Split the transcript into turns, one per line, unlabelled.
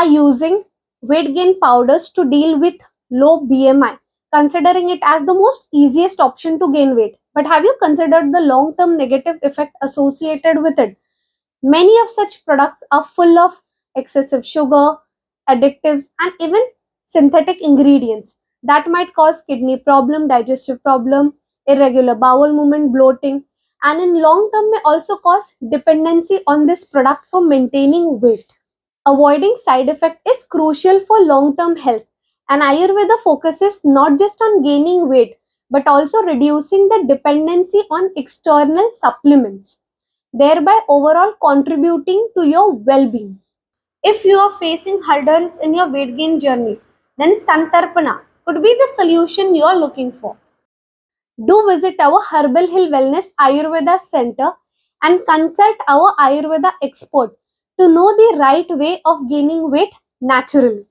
using weight gain powders to deal with low BMI, considering it as the most easiest option to gain weight. But have you considered the long-term negative effect associated with it? Many of such products are full of excessive sugar, additives, and even synthetic ingredients that might cause kidney problem, digestive problem, irregular bowel movement, bloating, and in long term may also cause dependency on this product for maintaining weight. Avoiding side effect is crucial for long term health, and Ayurveda focuses not just on gaining weight but also reducing the dependency on external supplements, thereby overall contributing to your well-being. If you are facing hurdles in your weight gain journey, then Santarpana could be the solution you are looking for. Do visit our Herbal Hill Wellness Ayurveda Center and consult our Ayurveda expert to know the right way of gaining weight naturally.